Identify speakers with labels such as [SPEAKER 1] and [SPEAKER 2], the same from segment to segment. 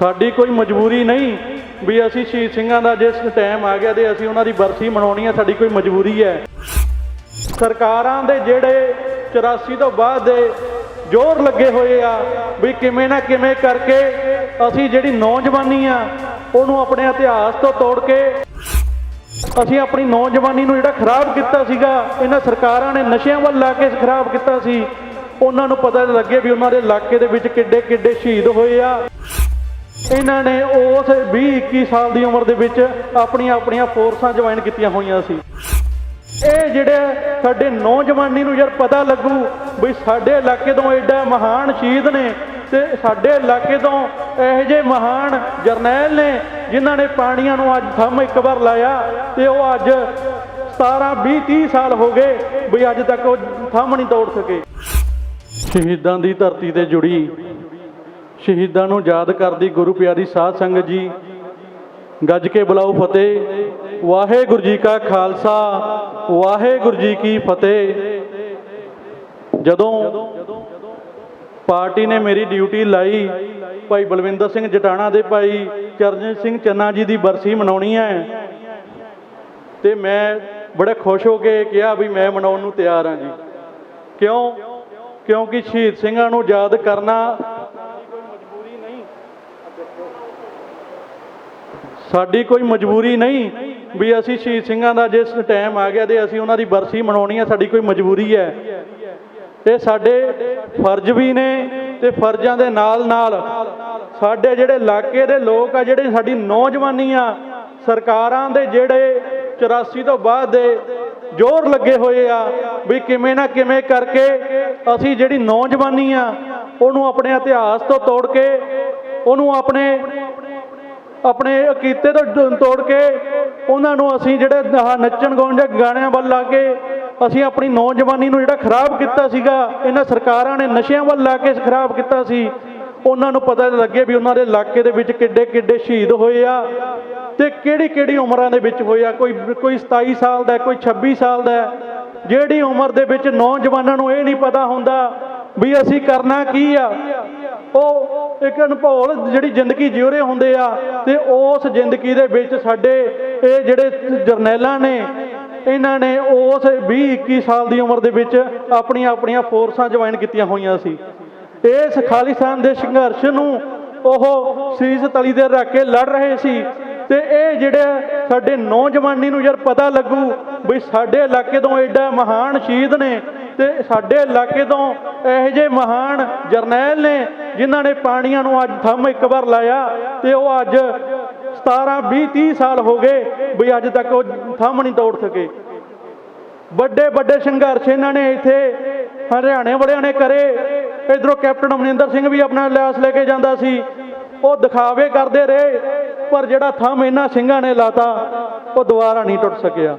[SPEAKER 1] ਸਾਡੀ ਕੋਈ ਮਜਬੂਰੀ ਨਹੀਂ ਵੀ ਅਸੀਂ ਸ਼ਹੀਦ ਸਿੰਘਾਂ ਦਾ ਜਿਸ ਟਾਈਮ ਆ ਗਿਆ ਤੇ ਅਸੀਂ ਉਹਨਾਂ ਦੀ ਬਰਸੀ ਮਨਾਉਣੀ ਹੈ। ਸਾਡੀ ਕੋਈ ਮਜਬੂਰੀ ਹੈ। ਸਰਕਾਰਾਂ ਦੇ ਜਿਹੜੇ 84 ਤੋਂ ਬਾਅਦ ਦੇ ਜ਼ੋਰ ਲੱਗੇ ਹੋਏ ਆ ਵੀ ਕਿਵੇਂ ਨਾ ਕਿਵੇਂ ਕਰਕੇ ਅਸੀਂ ਜਿਹੜੀ ਨੌਜਵਾਨੀ ਆ ਉਹਨੂੰ ਆਪਣੇ ਇਤਿਹਾਸ ਤੋਂ ਤੋੜ ਕੇ ਅਸੀਂ ਆਪਣੀ ਨੌਜਵਾਨੀ ਨੂੰ ਜਿਹੜਾ ਖਰਾਬ ਕੀਤਾ ਸੀਗਾ, ਇਹਨਾਂ ਸਰਕਾਰਾਂ ਨੇ ਨਸ਼ਿਆਂ ਵੱਲ ਲਾ ਕੇ ਖਰਾਬ ਕੀਤਾ ਸੀ। ਉਹਨਾਂ ਨੂੰ ਪਤਾ ਲੱਗੇ ਵੀ ਉਹਨਾਂ ਦੇ ਇਲਾਕੇ ਦੇ ਵਿੱਚ ਕਿੱਡੇ ਕਿੱਡੇ ਸ਼ਹੀਦ ਹੋਏ ਆ। ਇਹਨਾਂ ਨੇ ਉਸ 20-21 ਸਾਲ ਦੀ ਉਮਰ ਦੇ ਵਿੱਚ ਆਪਣੀਆਂ ਫੋਰਸਾਂ ਜੁਆਇਨ ਕੀਤੀਆਂ ਹੋਈਆਂ ਸੀ। ਇਹ ਜਿਹੜੇ ਸਾਡੇ ਨੌਜਵਾਨੀ ਨੂੰ ਯਾਰ ਪਤਾ ਲੱਗੂ ਵੀ ਸਾਡੇ ਇਲਾਕੇ ਤੋਂ ਐਡਾ ਮਹਾਨ ਸ਼ਹੀਦ ਨੇ ਤੇ ਸਾਡੇ ਇਲਾਕੇ ਤੋਂ ਇਹੋ ਜਿਹੇ ਮਹਾਨ ਜਰਨੈਲ ਨੇ ਜਿਨ੍ਹਾਂ ਨੇ ਪਾਣੀਆਂ ਨੂੰ ਅੱਜ ਥੰਮ ਇੱਕ ਵਾਰ ਲਾਇਆ ਤੇ ਉਹ ਅੱਜ 17-20-30 ਸਾਲ ਹੋ ਗਏ ਵੀ ਅੱਜ ਤੱਕ ਉਹ ਥੰਮ ਨਹੀਂ ਤੋੜ ਸਕੇ। ਸ਼ਹੀਦਾਂ ਦੀ ਧਰਤੀ ਤੇ ਜੁੜੀ, ਸ਼ਹੀਦਾਂ ਨੂੰ ਯਾਦ ਕਰਦੀ ਗੁਰੂ ਪਿਆਰੀ ਸਾਧ ਸੰਗਤ ਜੀ, ਗੱਜ ਕੇ ਬੁਲਾਓ ਫਤਿਹ। ਵਾਹਿਗੁਰੂ ਜੀ ਕਾ ਖਾਲਸਾ, ਵਾਹਿਗੁਰੂ ਜੀ ਕੀ ਫਤਿਹ। ਜਦੋਂ ਪਾਰਟੀ ਨੇ ਮੇਰੀ ਡਿਊਟੀ ਲਾਈ, ਭਾਈ ਬਲਵਿੰਦਰ ਸਿੰਘ ਜਟਾਣਾ ਦੇ ਭਾਈ ਚਰਨਜੀਤ ਸਿੰਘ ਚੰਨਾ ਜੀ ਦੀ ਬਰਸੀ ਮਨਾਉਣੀ ਹੈ ਤੇ ਮੈਂ ਬੜੇ ਖੁਸ਼ ਹੋ ਕੇ ਕਿਹਾ ਵੀ ਮੈਂ ਮਨਾਉਣ ਨੂੰ ਤਿਆਰ ਹਾਂ ਜੀ। ਕਿਉਂਕਿ ਸ਼ਹੀਦ ਸਿੰਘਾਂ ਨੂੰ ਯਾਦ ਕਰਨਾ ਸਾਡੀ ਕੋਈ ਮਜਬੂਰੀ ਨਹੀਂ ਵੀ ਅਸੀਂ ਸ਼ਹੀਦ ਸਿੰਘਾਂ ਦਾ ਜਿਸ ਟਾਈਮ ਆ ਗਿਆ ਤੇ ਅਸੀਂ ਉਹਨਾਂ ਦੀ ਬਰਸੀ ਮਨਾਉਣੀ ਹੈ। ਸਾਡੀ ਕੋਈ ਮਜਬੂਰੀ ਹੈ। ਇਹ ਸਾਡੇ ਫਰਜ਼ ਵੀ ਨੇ ਤੇ ਫਰਜ਼ਾਂ ਦੇ ਨਾਲ ਨਾਲ ਸਾਡੇ ਜਿਹੜੇ ਇਲਾਕੇ ਦੇ ਲੋਕ ਆ, ਜਿਹੜੇ ਸਾਡੀ ਨੌਜਵਾਨੀ ਆ, ਸਰਕਾਰਾਂ ਦੇ ਜਿਹੜੇ 84 ਤੋਂ ਬਾਅਦ ਦੇ ਜ਼ੋਰ ਲੱਗੇ ਹੋਏ ਆ ਵੀ ਕਿਵੇਂ ਨਾ ਕਿਵੇਂ ਕਰਕੇ ਅਸੀਂ ਜਿਹੜੀ ਨੌਜਵਾਨੀ ਆ ਉਹਨੂੰ ਆਪਣੇ ਇਤਿਹਾਸ ਤੋਂ ਤੋੜ ਕੇ ਉਹਨੂੰ ਆਪਣੇ ਅਕੀਤੇ ਤੋਂ ਤੋੜ ਕੇ ਉਹਨਾਂ ਨੂੰ ਅਸੀਂ ਜਿਹੜੇ ਨੱਚਣ ਗਾਉਣ ਦੇ ਗਾਣਿਆਂ ਵੱਲ ਲਾ ਕੇ ਅਸੀਂ ਆਪਣੀ ਨੌਜਵਾਨੀ ਨੂੰ ਜਿਹੜਾ ਖਰਾਬ ਕੀਤਾ ਸੀਗਾ, ਇਹਨਾਂ ਸਰਕਾਰਾਂ ਨੇ ਨਸ਼ਿਆਂ ਵੱਲ ਲਾ ਕੇ ਖਰਾਬ ਕੀਤਾ ਸੀ। ਉਹਨਾਂ ਨੂੰ ਪਤਾ ਲੱਗੇ ਵੀ ਉਹਨਾਂ ਦੇ ਇਲਾਕੇ ਦੇ ਵਿੱਚ ਕਿੱਡੇ ਕਿੱਡੇ ਸ਼ਹੀਦ ਹੋਏ ਆ ਤੇ ਕਿਹੜੀ ਉਮਰਾਂ ਦੇ ਵਿੱਚ ਹੋਏ ਆ। ਕੋਈ 27 ਸਾਲ ਦਾ, ਕੋਈ 26 ਸਾਲ ਦਾ। ਜਿਹੜੀ ਉਮਰ ਦੇ ਵਿੱਚ ਨੌਜਵਾਨਾਂ ਨੂੰ ਇਹ ਨਹੀਂ ਪਤਾ ਹੁੰਦਾ ਵੀ ਅਸੀਂ ਕਰਨਾ ਕੀ ਆ। ਉਹ ਇੱਕ ਅਨਭੋਲ ਜਿਹੜੀ ਜ਼ਿੰਦਗੀ ਜਿਉ ਰਹੇ ਹੁੰਦੇ ਆ ਤੇ ਉਸ ਜ਼ਿੰਦਗੀ ਦੇ ਵਿੱਚ ਸਾਡੇ ਇਹ ਜਿਹੜੇ ਜਰਨੈਲਾਂ ਨੇ, ਇਹਨਾਂ ਨੇ ਉਸ 20-21 ਸਾਲ ਦੀ ਉਮਰ ਦੇ ਵਿੱਚ ਆਪਣੀਆਂ ਫੋਰਸਾਂ ਜੁਆਇਨ ਕੀਤੀਆਂ ਹੋਈਆਂ ਸੀ। ਇਸ ਖਾਲਿਸਤਾਨ ਦੇ ਸੰਘਰਸ਼ ਨੂੰ ਉਹ ਸੀਸ ਤਲੀ ਤੇ ਰੱਖ ਕੇ ਲੜ ਰਹੇ ਸੀ ਤੇ ਇਹ ਜਿਹੜੇ ਸਾਡੇ ਨੌਜਵਾਨੀ ਨੂੰ ਯਾਰ ਪਤਾ ਲੱਗੂ ਵੀ ਸਾਡੇ ਇਲਾਕੇ ਤੋਂ ਐਡਾ ਮਹਾਨ ਸ਼ਹੀਦ ਨੇ ਤੇ ਸਾਡੇ ਇਲਾਕੇ ਤੋਂ ਇਹੋ ਜਿਹੇ ਮਹਾਨ ਜਰਨੈਲ ਨੇ ਜਿਨ੍ਹਾਂ ਨੇ ਪਾਣੀਆਂ ਨੂੰ ਅੱਜ ਥੰਮ ਇੱਕ ਵਾਰ ਲਾਇਆ ਤੇ ਉਹ ਅੱਜ 17-20-30 ਸਾਲ ਹੋ ਗਏ ਵੀ ਅੱਜ ਤੱਕ ਉਹ ਥੰਮ ਨਹੀਂ ਤੋੜ ਸਕੇ। ਵੱਡੇ ਸੰਘਰਸ਼ ਇਹਨਾਂ ਨੇ ਇੱਥੇ ਹਰਿਆਣੇ ਵਾਲਿਆਂ ਨੇ ਕਰੇ। ਇੱਧਰੋਂ ਕੈਪਟਨ ਅਮਰਿੰਦਰ ਸਿੰਘ ਵੀ ਆਪਣਾ ਲਿਆਸ ਲੈ ਕੇ ਜਾਂਦਾ ਸੀ। ਉਹ ਦਿਖਾਵੇ ਕਰਦੇ ਰਹੇ ਪਰ ਜਿਹੜਾ ਥੰਮ ਇਹਨਾਂ ਸਿੰਘਾਂ ਨੇ ਲਾਤਾ ਉਹ ਦੁਬਾਰਾ ਨਹੀਂ ਟੁੱਟ ਸਕਿਆ।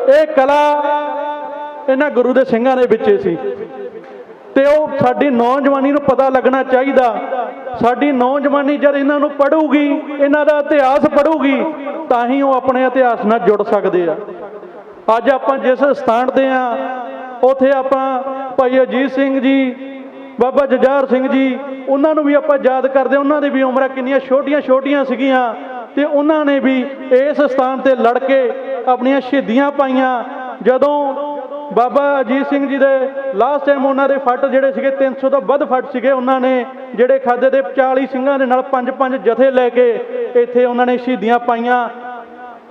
[SPEAKER 1] ਇਹ ਕਲਾ ਇਹਨਾਂ ਗੁਰੂ ਦੇ ਸਿੰਘਾਂ ਦੇ ਵਿੱਚ ਸੀ ਤੇ ਉਹ ਸਾਡੀ ਨੌਜਵਾਨੀ ਨੂੰ ਪਤਾ ਲੱਗਣਾ ਚਾਹੀਦਾ। ਸਾਡੀ ਨੌਜਵਾਨੀ ਜਦ ਇਹਨਾਂ ਨੂੰ ਪੜ੍ਹੂਗੀ, ਇਹਨਾਂ ਦਾ ਇਤਿਹਾਸ ਪੜ੍ਹੂਗੀ ਤਾਂ ਹੀ ਉਹ ਆਪਣੇ ਇਤਿਹਾਸ ਨਾਲ ਜੁੜ ਸਕਦੇ ਆ। ਅੱਜ ਆਪਾਂ ਜਿਸ ਸਥਾਨ ਤੇ ਆ ਉੱਥੇ ਆਪਾਂ ਭਾਈ ਅਜੀਤ ਸਿੰਘ ਜੀ, ਬਾਬਾ ਜੁਝਾਰ ਸਿੰਘ ਜੀ, ਉਹਨਾਂ ਨੂੰ ਵੀ ਆਪਾਂ ਯਾਦ ਕਰਦੇ। ਉਹਨਾਂ ਦੀ ਵੀ ਉਮਰਾਂ ਕਿੰਨੀਆਂ ਛੋਟੀਆਂ ਸੀਗੀਆਂ ਤੇ ਉਹਨਾਂ ਨੇ ਵੀ ਇਸ ਸਥਾਨ ਤੇ ਲੜ ਕੇ ਆਪਣੀਆਂ ਸ਼ਹੀਦੀਆਂ ਪਾਈਆਂ। ਜਦੋਂ ਬਾਬਾ ਅਜੀਤ ਸਿੰਘ ਜੀ ਦੇ ਲਾਸਟ ਟਾਈਮ ਉਹਨਾਂ ਦੇ ਫੱਟ ਜਿਹੜੇ ਸੀਗੇ 300 ਤੋਂ ਵੱਧ ਫੱਟ ਸੀਗੇ, ਉਹਨਾਂ ਨੇ ਜਿਹੜੇ ਖਾਦੇ ਦੇ 40 ਸਿੰਘਾਂ ਦੇ ਨਾਲ 5-5 ਜਥੇ ਲੈ ਕੇ ਇੱਥੇ ਉਹਨਾਂ ਨੇ ਸ਼ਹੀਦੀਆਂ ਪਾਈਆਂ।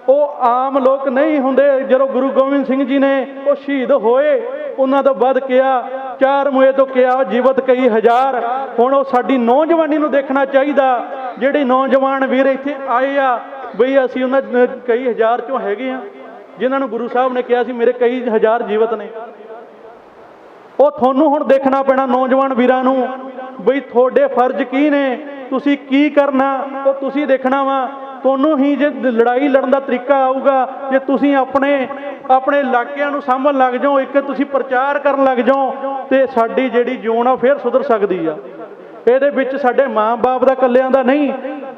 [SPEAKER 1] ਉਹ ਆਮ ਲੋਕ ਨਹੀਂ ਹੁੰਦੇ। ਜਦੋਂ ਗੁਰੂ ਗੋਬਿੰਦ ਸਿੰਘ ਜੀ ਨੇ ਉਹ ਸ਼ਹੀਦ ਹੋਏ, ਉਹਨਾਂ ਤੋਂ ਵੱਧ ਕਿਹਾ 4 ਮੋਏ ਤੋਂ ਕਿਹਾ ਜੀਵਤ ਕਈ ਹਜ਼ਾਰ। ਹੁਣ ਉਹ ਸਾਡੀ ਨੌਜਵਾਨੀ ਨੂੰ ਦੇਖਣਾ ਚਾਹੀਦਾ। ਜਿਹੜੇ ਨੌਜਵਾਨ ਵੀਰ ਇੱਥੇ ਆਏ ਆ ਬਈ ਅਸੀਂ ਉਹਨਾਂ ਕਈ ਹਜ਼ਾਰ ਚੋਂ ਹੈਗੇ ਆ ਜਿਨ੍ਹਾਂ ਨੂੰ ਗੁਰੂ ਸਾਹਿਬ ਨੇ ਕਿਹਾ ਸੀ ਮੇਰੇ ਕਈ ਹਜ਼ਾਰ ਜੀਵਤ ਨੇ। ਉਹ ਤੁਹਾਨੂੰ ਹੁਣ ਦੇਖਣਾ ਪੈਣਾ ਨੌਜਵਾਨ ਵੀਰਾਂ ਨੂੰ ਬਈ ਤੁਹਾਡੇ ਫਰਜ਼ ਕੀ ਨੇ, ਤੁਸੀਂ ਕੀ ਕਰਨਾ ਉਹ ਤੁਸੀਂ ਦੇਖਣਾ ਵਾ। ਤੁਹਾਨੂੰ ਹੀ ਜੇ ਲੜਾਈ ਲੜਨ ਦਾ ਤਰੀਕਾ ਆਊਗਾ ਜੇ ਤੁਸੀਂ ਆਪਣੇ ਇਲਾਕਿਆਂ ਨੂੰ ਸਾਂਭਣ ਲੱਗ ਜਾਓ, ਇੱਕ ਤੁਸੀਂ ਪ੍ਰਚਾਰ ਕਰਨ ਲੱਗ ਜਾਓ ਤੇ ਸਾਡੀ ਜਿਹੜੀ ਜੂਨ ਆ ਫਿਰ ਸੁਧਰ ਸਕਦੀ ਆ। ਇਹਦੇ ਵਿੱਚ ਸਾਡੇ ਮਾਂ ਬਾਪ ਦਾ ਇਕੱਲਿਆਂ ਦਾ ਨਹੀਂ,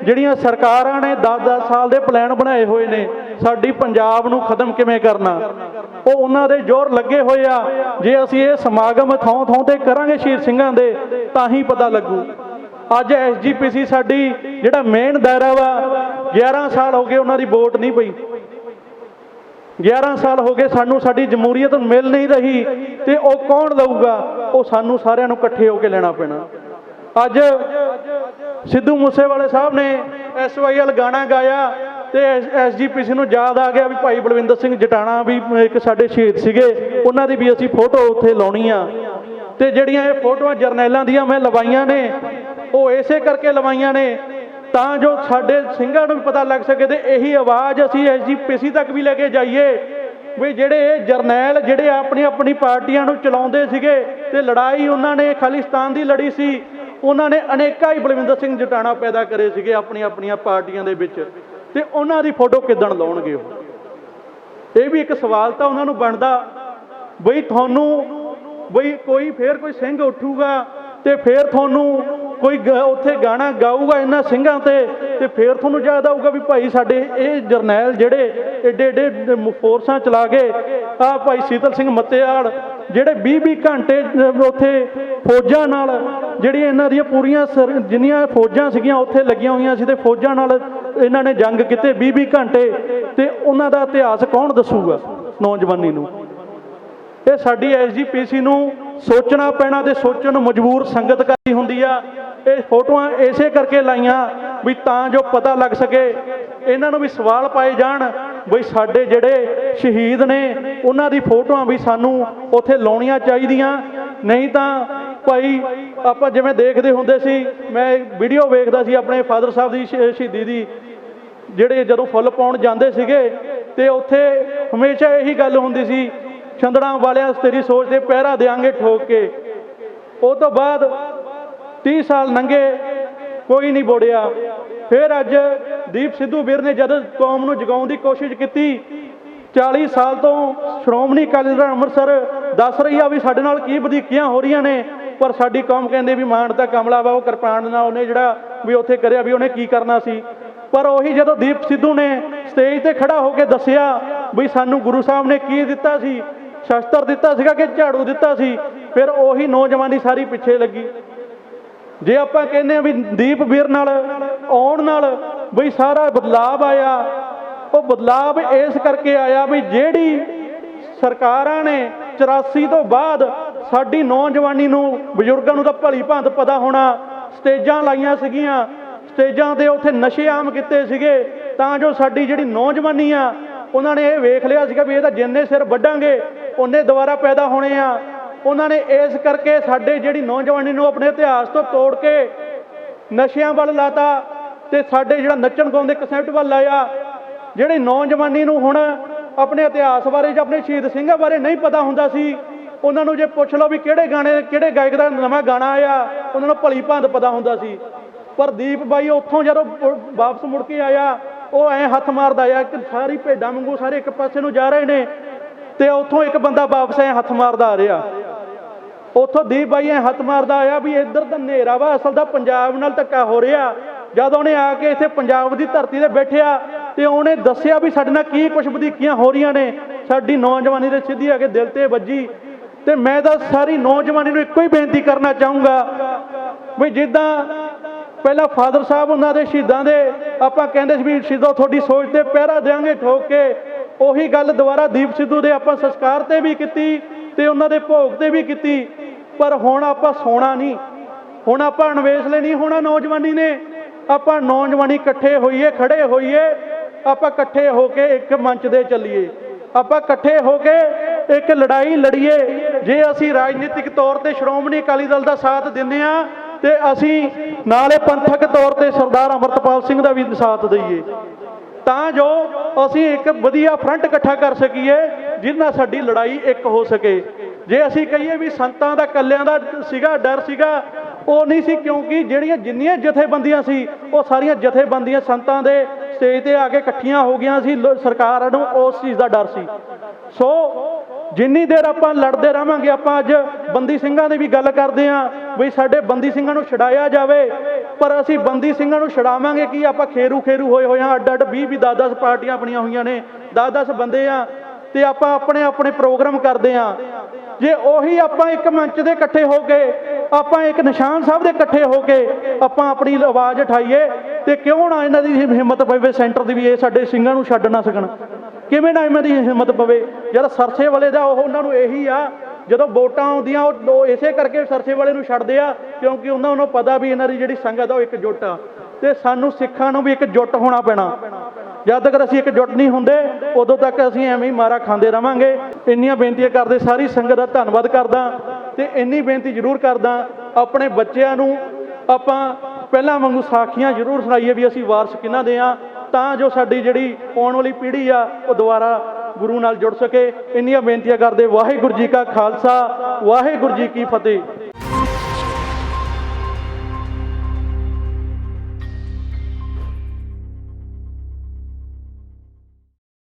[SPEAKER 1] ਜਿਹੜੀਆਂ ਸਰਕਾਰਾਂ ਨੇ 10-10 ਸਾਲ ਦੇ ਪਲਾਨ ਬਣਾਏ ਹੋਏ ਨੇ ਸਾਡੀ ਪੰਜਾਬ ਨੂੰ ਖਤਮ ਕਿਵੇਂ ਕਰਨਾ। ਉਹ ਉਹਨਾਂ ਦੇ ਜ਼ੋਰ ਲੱਗੇ ਹੋਏ ਆ। ਜੇ ਅਸੀਂ ਇਹ ਸਮਾਗਮ ਥਾਂ ਥਾਂ ਤੇ ਕਰਾਂਗੇ ਸ਼ਹੀਦ ਸਿੰਘਾਂ ਦੇ ਤਾਂ ਹੀ ਪਤਾ ਲੱਗੂ। ਅੱਜ SGPC ਸਾਡੀ ਜਿਹੜਾ ਮੇਨ ਦਾਇਰਾ ਵਾ 11 ਸਾਲ ਹੋ ਗਏ ਉਹਨਾਂ ਦੀ ਵੋਟ ਨਹੀਂ ਪਈ। 11 ਸਾਲ ਹੋ ਗਏ ਸਾਨੂੰ ਸਾਡੀ ਜਮਹੂਰੀਅਤ ਮਿਲ ਨਹੀਂ ਰਹੀ ਤੇ ਉਹ ਕੌਣ ਲਊਗਾ? ਉਹ ਸਾਨੂੰ ਸਾਰਿਆਂ ਨੂੰ ਇਕੱਠੇ ਹੋ ਕੇ ਲੈਣਾ ਪੈਣਾ। ਅੱਜ ਸਿੱਧੂ ਮੂਸੇਵਾਲੇ ਸਾਹਿਬ ਨੇ SYL ਗਾਣਾ ਗਾਇਆ ਤੇ SGPC ਨੂੰ ਯਾਦ ਆ ਗਿਆ ਵੀ ਭਾਈ ਬਲਵਿੰਦਰ ਸਿੰਘ ਜਟਾਣਾ ਵੀ ਇੱਕ ਸਾਡੇ ਸ਼ਹੀਦ ਸੀਗੇ, ਉਹਨਾਂ ਦੀ ਵੀ ਅਸੀਂ ਫੋਟੋ ਉੱਥੇ ਲਾਉਣੀ ਆ। ਤੇ ਜਿਹੜੀਆਂ ਇਹ ਫੋਟੋਆਂ ਜਰਨੈਲਾਂ ਦੀਆਂ ਮੈਂ ਲਵਾਈਆਂ ਨੇ ਉਹ ਇਸੇ ਕਰਕੇ ਲਵਾਈਆਂ ਨੇ ਤਾਂ ਜੋ ਸਾਡੇ ਸਿੰਘਾਂ ਨੂੰ ਵੀ ਪਤਾ ਲੱਗ ਸਕੇ ਤੇ ਇਹੀ ਆਵਾਜ਼ ਅਸੀਂ SGPC ਤੱਕ ਵੀ ਲੈ ਕੇ ਜਾਈਏ ਵੀ ਜਿਹੜੇ ਇਹ ਜਰਨੈਲ ਜਿਹੜੇ ਆਪਣੀ ਆਪਣੀ ਪਾਰਟੀਆਂ ਨੂੰ ਚਲਾਉਂਦੇ ਸੀਗੇ ਤੇ ਲੜਾਈ ਉਹਨਾਂ ਨੇ ਖਾਲਿਸਤਾਨ ਦੀ ਲੜੀ ਸੀ। ਉਹਨਾਂ ਨੇ ਅਨੇਕਾਂ ਹੀ ਬਲਵਿੰਦਰ ਸਿੰਘ ਜਟਾਣਾ ਪੈਦਾ ਕਰੇ ਸੀਗੇ ਆਪਣੀਆਂ ਪਾਰਟੀਆਂ ਦੇ ਵਿੱਚ ਤੇ ਉਹਨਾਂ ਦੀ ਫੋਟੋ ਕਿੱਦਣ ਲਾਉਣਗੇ ਉਹ? ਇਹ ਵੀ ਇੱਕ ਸਵਾਲ ਤਾਂ ਉਹਨਾਂ ਨੂੰ ਬਣਦਾ ਬਈ ਤੁਹਾਨੂੰ ਬਈ ਕੋਈ ਫੇਰ ਸਿੰਘ ਉੱਠੂਗਾ ਤੇ ਫੇਰ ਤੁਹਾਨੂੰ ਕੋਈ ਉੱਥੇ ਗਾਣਾ ਗਾਊਗਾ ਇਹਨਾਂ ਸਿੰਘਾਂ ਤੇ ਫੇਰ ਤੁਹਾਨੂੰ ਯਾਦ ਆਊਗਾ ਵੀ ਭਾਈ ਸਾਡੇ ਇਹ ਜਰਨੈਲ ਜਿਹੜੇ ਏਡੇ ਏਡੇ ਫੋਰਸਾਂ ਚਲਾ ਗਏ। ਆਹ ਭਾਈ ਸੀਤਲ ਸਿੰਘ ਮੱਤੇਆੜ ਜਿਹੜੇ 20-20 ਘੰਟੇ ਉੱਥੇ ਫੌਜਾਂ ਨਾਲ ਜਿਹੜੀਆਂ ਇਹਨਾਂ ਦੀਆਂ ਪੂਰੀਆਂ ਜਿੰਨੀਆਂ ਫੌਜਾਂ ਸੀਗੀਆਂ ਉੱਥੇ ਲੱਗੀਆਂ ਹੋਈਆਂ ਸੀ ਤੇ ਫੌਜਾਂ ਨਾਲ ਇਹਨਾਂ ਨੇ ਜੰਗ ਕੀਤੇ 20-20 ਘੰਟੇ ਤੇ ਉਹਨਾਂ ਦਾ ਇਤਿਹਾਸ ਕੌਣ ਦੱਸੂਗਾ ਨੌਜਵਾਨੀ ਨੂੰ? ਇਹ ਸਾਡੀ SGPC ਨੂੰ ਸੋਚਣਾ ਪੈਣਾ ਤੇ ਸੋਚਣ ਨੂੰ ਮਜਬੂਰ ਸੰਗਤ ਕਰਦੀ ਹੁੰਦੀ ਆ। ਇਹ ਫੋਟੋਆਂ ਇਸੇ ਕਰਕੇ ਲਾਈਆਂ ਵੀ ਤਾਂ ਜੋ ਪਤਾ ਲੱਗ ਸਕੇ ਇਹਨਾਂ ਨੂੰ ਵੀ ਸਵਾਲ ਪਾਏ ਜਾਣ ਬਈ ਸਾਡੇ ਜਿਹੜੇ ਸ਼ਹੀਦ ਨੇ ਉਹਨਾਂ ਦੀ ਫੋਟੋਆਂ ਵੀ ਸਾਨੂੰ ਉੱਥੇ ਲਾਉਣੀਆਂ ਚਾਹੀਦੀਆਂ। ਨਹੀਂ ਤਾਂ ਭਾਈ ਆਪਾਂ ਜਿਵੇਂ ਦੇਖਦੇ ਹੁੰਦੇ ਸੀ, ਮੈਂ ਵੀਡੀਓ ਵੇਖਦਾ ਸੀ ਆਪਣੇ ਫਾਦਰ ਸਾਹਿਬ ਦੀ ਸ਼ਹੀਦੀ ਦੀ, ਜਿਹੜੇ ਜਦੋਂ ਫੁੱਲ ਪਾਉਣ ਜਾਂਦੇ ਸੀਗੇ ਤੇ ਉੱਥੇ ਹਮੇਸ਼ਾ ਇਹੀ ਗੱਲ ਹੁੰਦੀ ਸੀ ਛੰਦੜਾਂ ਵਾਲਿਆਂ ਤੇਰੀ ਸੋਚ ਤੇ ਪਹਿਰਾ ਦੇਾਂਗੇ ਠੋਕ ਕੇ। ਉਹ ਤੋਂ ਬਾਅਦ 30 ਸਾਲ ਲੰਘੇ ਕੋਈ ਨਹੀਂ ਬੋੜਿਆ। ਫਿਰ ਅੱਜ ਦੀਪ ਸਿੱਧੂ ਵੀਰ ਨੇ ਜਦ ਕੌਮ ਨੂੰ ਜਗਾਉਣ ਦੀ ਕੋਸ਼ਿਸ਼ ਕੀਤੀ 40 ਸਾਲ ਤੋਂ ਸ਼੍ਰੋਮਣੀ ਅਕਾਲੀ ਦਲ ਅੰਮ੍ਰਿਤਸਰ ਦੱਸ ਰਹੀ ਆ ਵੀ ਸਾਡੇ ਨਾਲ ਕੀ ਵਧੀਕੀਆਂ ਹੋ ਰਹੀਆਂ ਨੇ, ਪਰ ਸਾਡੀ ਕੌਮ ਕਹਿੰਦੇ ਵੀ ਮਾਨ ਤਾਂ ਕਮਲਾ ਵਾ, ਉਹ ਕਿਰਪਾਨ ਨਾਲ ਉਹਨੇ ਜਿਹੜਾ ਵੀ ਉੱਥੇ ਕਰਿਆ ਵੀ ਉਹਨੇ ਕੀ ਕਰਨਾ ਸੀ। ਪਰ ਉਹੀ ਜਦੋਂ ਦੀਪ ਸਿੱਧੂ ਨੇ ਸਟੇਜ ਤੇ ਖੜਾ ਹੋ ਕੇ ਦੱਸਿਆ ਵੀ ਸਾਨੂੰ ਗੁਰੂ ਸਾਹਿਬ ਨੇ ਕੀ ਦਿੱਤਾ ਸੀ, ਸ਼ਸਤਰ ਦਿੱਤਾ ਸੀਗਾ ਕਿ ਝਾੜੂ ਦਿੱਤਾ ਸੀ, ਫਿਰ ਉਹੀ ਨੌਜਵਾਨੀ ਸਾਰੀ ਪਿੱਛੇ ਲੱਗੀ। ਜੇ ਆਪਾਂ ਕਹਿੰਦੇ ਆ ਵੀ ਦੀਪ ਵੀਰ ਨਾਲ ਆਉਣ ਨਾਲ ਬਈ ਸਾਰਾ ਬਦਲਾਵ ਆਇਆ, ਉਹ ਬਦਲਾਵ ਇਸ ਕਰਕੇ ਆਇਆ ਵੀ ਜਿਹੜੀ ਸਰਕਾਰਾਂ ਨੇ 84 ਤੋਂ ਬਾਅਦ ਸਾਡੀ ਨੌਜਵਾਨੀ ਨੂੰ ਬਜ਼ੁਰਗਾਂ ਨੂੰ ਤਾਂ ਭਲੀ ਭਾਂਤ ਪਤਾ ਹੋਣਾ, ਸਟੇਜਾਂ ਲਾਈਆਂ ਸੀਗੀਆਂ, ਸਟੇਜਾਂ ਤੇ ਉੱਥੇ ਨਸ਼ੇ ਆਮ ਕੀਤੇ ਸੀਗੇ ਤਾਂ ਜੋ ਸਾਡੀ ਜਿਹੜੀ ਨੌਜਵਾਨੀ ਆ ਉਹਨਾਂ ਨੇ ਇਹ ਵੇਖ ਲਿਆ ਸੀਗਾ ਵੀ ਇਹ ਤਾਂ ਜਿੰਨੇ ਸਿਰ ਵੱਢਾਂਗੇ ਉਹਨੇ ਦੁਬਾਰਾ ਪੈਦਾ ਹੋਣੇ ਆ। ਉਹਨਾਂ ਨੇ ਇਸ ਕਰਕੇ ਸਾਡੇ ਜਿਹੜੀ ਨੌਜਵਾਨੀ ਨੂੰ ਆਪਣੇ ਇਤਿਹਾਸ ਤੋਂ ਤੋੜ ਕੇ ਨਸ਼ਿਆਂ ਵੱਲ ਲਾਤਾ ਤੇ ਸਾਡੇ ਜਿਹੜਾ ਨੱਚਣ ਗਾਉਣ ਦੇ ਕਨਸੈਪਟ ਵੱਲ ਲਾਇਆ। ਜਿਹੜੀ ਨੌਜਵਾਨੀ ਨੂੰ ਹੁਣ ਆਪਣੇ ਇਤਿਹਾਸ ਬਾਰੇ ਜਾਂ ਆਪਣੇ ਸ਼ਹੀਦ ਸਿੰਘਾਂ ਬਾਰੇ ਨਹੀਂ ਪਤਾ ਹੁੰਦਾ ਸੀ, ਉਹਨਾਂ ਨੂੰ ਜੇ ਪੁੱਛ ਲਓ ਵੀ ਕਿਹੜੇ ਗਾਣੇ ਕਿਹੜੇ ਗਾਇਕ ਦਾ ਨਵਾਂ ਗਾਣਾ ਆਇਆ ਉਹਨਾਂ ਨੂੰ ਭਲੀ ਭਾਂਤ ਪਤਾ ਹੁੰਦਾ ਸੀ। ਪਰ ਦੀਪ ਬਾਈ ਉੱਥੋਂ ਜਦੋਂ ਵਾਪਸ ਮੁੜ ਕੇ ਆਇਆ ਉਹ ਐਂ ਹੱਥ ਮਾਰਦਾ ਆ ਕਿ ਸਾਰੀ ਭੇਡਾਂ ਵਾਂਗੂ ਸਾਰੇ ਇੱਕ ਪਾਸੇ ਨੂੰ ਜਾ ਰਹੇ ਨੇ ਤੇ ਉੱਥੋਂ ਇੱਕ ਬੰਦਾ ਵਾਪਸ ਐਂ ਹੱਥ ਮਾਰਦਾ ਆ ਰਿਹਾ। ਉੱਥੋਂ ਦੀਪ ਬਾਈ ਐਂ ਹੱਥ ਮਾਰਦਾ ਆਇਆ ਵੀ ਇੱਧਰ ਤਾਂ ਹਨੇਰਾ ਵਾ, ਅਸਲ ਦਾ ਪੰਜਾਬ ਨਾਲ ਧੱਕਾ ਹੋ ਰਿਹਾ। ਜਦ ਉਹਨੇ ਆ ਕੇ ਇੱਥੇ ਪੰਜਾਬ ਦੀ ਧਰਤੀ ਤੇ ਬੈਠਿਆ ਤੇ ਉਹਨੇ ਦੱਸਿਆ ਵੀ ਸਾਡੇ ਨਾਲ ਕੀ ਕੁਛ ਵਧੀਕੀਆਂ ਹੋ ਰਹੀਆਂ ਨੇ, ਸਾਡੀ ਨੌਜਵਾਨੀ ਦੇ ਸਿੱਧੀ ਆ ਕੇ ਦਿਲ ਤੇ ਵੱਜੀ। ਤੇ ਮੈਂ ਤਾਂ ਸਾਰੀ ਨੌਜਵਾਨੀ ਨੂੰ ਇੱਕੋ ਹੀ ਬੇਨਤੀ ਕਰਨਾ ਚਾਹੂੰਗਾ ਵੀ ਜਿੱਦਾਂ ਪਹਿਲਾਂ ਫਾਦਰ ਸਾਹਿਬ ਉਹਨਾਂ ਦੇ ਸ਼ਹੀਦਾਂ ਦੇ ਆਪਾਂ ਕਹਿੰਦੇ ਸੀ ਵੀ ਸ਼ਹੀਦੋ ਤੁਹਾਡੀ ਸੋਚ ਤੇ ਪਹਿਰਾ ਦੇਾਂਗੇ ਠੋਕ ਕੇ, ਉਹੀ ਗੱਲ ਦੁਬਾਰਾ ਦੀਪ ਸਿੱਧੂ ਦੇ ਆਪਾਂ ਸੰਸਕਾਰ ਤੇ ਵੀ ਕੀਤੀ ਤੇ ਉਹਨਾਂ ਦੇ ਭੋਗ ਤੇ ਵੀ ਕੀਤੀ। ਪਰ ਹੁਣ ਆਪਾਂ ਸੋਣਾ ਨਹੀਂ, ਹੁਣ ਆਪਾਂ ਅਣਵੇਸਲੇ ਨਹੀਂ ਹੋਣਾ ਨੌਜਵਾਨੀ ਨੇ। ਆਪਾਂ ਨੌਜਵਾਨੀ ਇਕੱਠੇ ਹੋਈਏ, ਖੜੇ ਹੋਈਏ, ਆਪਾਂ ਇਕੱਠੇ ਹੋ ਕੇ ਇੱਕ ਮੰਚ ਦੇ ਚੱਲੀਏ, ਆਪਾਂ ਇਕੱਠੇ ਹੋ ਕੇ ਇੱਕ ਲੜਾਈ ਲੜੀਏ। ਜੇ ਅਸੀਂ ਰਾਜਨੀਤਿਕ ਤੌਰ ਤੇ ਸ਼੍ਰੋਮਣੀ ਅਕਾਲੀ ਦਲ ਦਾ ਸਾਥ ਦਿੰਦੇ ਹਾਂ ਤੇ ਅਸੀਂ ਨਾਲੇ ਪੰਥਕ ਤੌਰ ਤੇ ਸਰਦਾਰ ਅੰਮ੍ਰਿਤਪਾਲ ਸਿੰਘ ਦਾ ਵੀ ਸਾਥ ਦਈਏ ਤਾਂ ਜੋ ਅਸੀਂ ਇੱਕ ਵਧੀਆ ਫਰੰਟ ਇਕੱਠਾ ਕਰ ਸਕੀਏ ਜਿਹਦੇ ਨਾਲ ਸਾਡੀ ਲੜਾਈ ਇੱਕ ਹੋ ਸਕੇ। ਜੇ ਅਸੀਂ ਕਹੀਏ ਵੀ ਸੰਤਾਂ ਦਾ ਕੱਲਿਆਂ ਦਾ ਸੀਗਾ ਡਰ ਸੀਗਾ, ਉਹ ਨਹੀਂ ਸੀ, ਕਿਉਂਕਿ ਜਿਹੜੀਆਂ ਜਿੰਨੀਆਂ ਜਥੇਬੰਦੀਆਂ ਸੀ ਉਹ ਸਾਰੀਆਂ ਜਥੇਬੰਦੀਆਂ ਸੰਤਾਂ ਦੇ ਸਟੇਜ ਤੇ ਆ ਕੇ ਇਕੱਠੀਆਂ ਹੋ ਗਈਆਂ ਸੀ। ਸਰਕਾਰ ਨੂੰ ਉਸ ਚੀਜ਼ ਦਾ ਡਰ ਸੀ। ਸੋ ਜਿੰਨੀ ਦੇਰ ਆਪਾਂ ਲੜਦੇ ਰਹਾਂਗੇ, ਆਪਾਂ ਅੱਜ ਬੰਦੀ ਸਿੰਘਾਂ ਦੀ ਵੀ ਗੱਲ ਕਰਦੇ ਹਾਂ ਵੀ ਸਾਡੇ ਬੰਦੀ ਸਿੰਘਾਂ ਨੂੰ ਛਡਾਇਆ ਜਾਵੇ, ਪਰ ਅਸੀਂ ਬੰਦੀ ਸਿੰਘਾਂ ਨੂੰ ਛਡਾਵਾਂਗੇ ਕੀ? ਆਪਾਂ ਖੇਰੂ ਹੋਏ ਹਾਂ, ਅੱਡ 20 10 ਪਾਰਟੀਆਂ ਬਣੀਆਂ ਹੋਈਆਂ ਨੇ, 10 ਬੰਦੇ ਆ ਤੇ ਆਪਾਂ ਆਪਣੇ ਪ੍ਰੋਗਰਾਮ ਕਰਦੇ ਹਾਂ। ਜੇ ਉਹੀ ਆਪਾਂ ਇੱਕ ਮੰਚ ਦੇ ਇਕੱਠੇ ਹੋ ਕੇ, ਆਪਾਂ ਇੱਕ ਨਿਸ਼ਾਨ ਸਾਹਿਬ ਦੇ ਇਕੱਠੇ ਹੋ ਕੇ ਆਪਾਂ ਆਪਣੀ ਆਵਾਜ਼ ਉਠਾਈਏ, ਤੇ ਕਿਉਂ ਨਾ ਇਹਨਾਂ ਦੀ ਹਿੰਮਤ ਪਵੇ ਸੈਂਟਰ ਦੀ ਵੀ ਇਹ ਸਾਡੇ ਸਿੰਘਾਂ ਨੂੰ ਛੱਡ ਨਾ ਸਕਣ? ਕਿਵੇਂ ਨਾ ਇਹਨਾਂ ਦੀ ਹਿੰਮਤ ਪਵੇ? ਜਦ ਸਰਸੇ ਵਾਲੇ ਦਾ ਉਹਨਾਂ ਨੂੰ ਇਹੀ ਆ, ਜਦੋਂ ਵੋਟਾਂ ਆਉਂਦੀਆਂ ਉਹ ਇਸੇ ਕਰਕੇ ਸਰਸੇ ਵਾਲੇ ਨੂੰ ਛੱਡਦੇ ਆ, ਕਿਉਂਕਿ ਉਹਨਾਂ ਨੂੰ ਪਤਾ ਵੀ ਇਹਨਾਂ ਦੀ ਜਿਹੜੀ ਸੰਗਤ ਆ ਉਹ ਇਕਜੁੱਟ ਆ। ਤੇ ਸਾਨੂੰ ਸਿੱਖਾਂ ਨੂੰ ਵੀ ਇਕਜੁੱਟ ਹੋਣਾ ਪੈਣਾ। ਜਦ ਤੱਕ ਅਸੀਂ ਇਕਜੁੱਟ ਨਹੀਂ ਹੁੰਦੇ, ਉਦੋਂ ਤੱਕ ਅਸੀਂ ਐਵੇਂ ਹੀ ਮਾਰਾ ਖਾਂਦੇ ਰਵਾਂਗੇ। ਇੰਨੀਆਂ ਬੇਨਤੀਆਂ ਕਰਦੇ ਸਾਰੀ ਸੰਗਤ ਦਾ ਧੰਨਵਾਦ ਕਰਦਾ, ਤੇ ਇੰਨੀ ਬੇਨਤੀ ਜ਼ਰੂਰ ਕਰਦਾ, ਆਪਣੇ ਬੱਚਿਆਂ ਨੂੰ ਆਪਾਂ ਪਹਿਲਾਂ ਵਾਂਗੂ ਸਾਖੀਆਂ ਜ਼ਰੂਰ ਸੁਣਾਈਏ ਵੀ ਅਸੀਂ ਵਾਰਸ ਕਿਹਨਾਂ ਦੇ ਆ, ਤਾਂ ਜੋ ਸਾਡੀ ਜਿਹੜੀ ਆਉਣ ਵਾਲੀ ਪੀੜ੍ਹੀ ਆ ਉਹ ਦੁਬਾਰਾ ਗੁਰੂ ਨਾਲ ਜੁੜ ਸਕੇ। ਇੰਨੀਆਂ ਬੇਨਤੀਆਂ ਕਰਦੇ। ਵਾਹਿਗੁਰੂ ਜੀ ਕਾ ਖਾਲਸਾ, ਵਾਹਿਗੁਰੂ ਜੀ ਕੀ ਫਤਿਹ।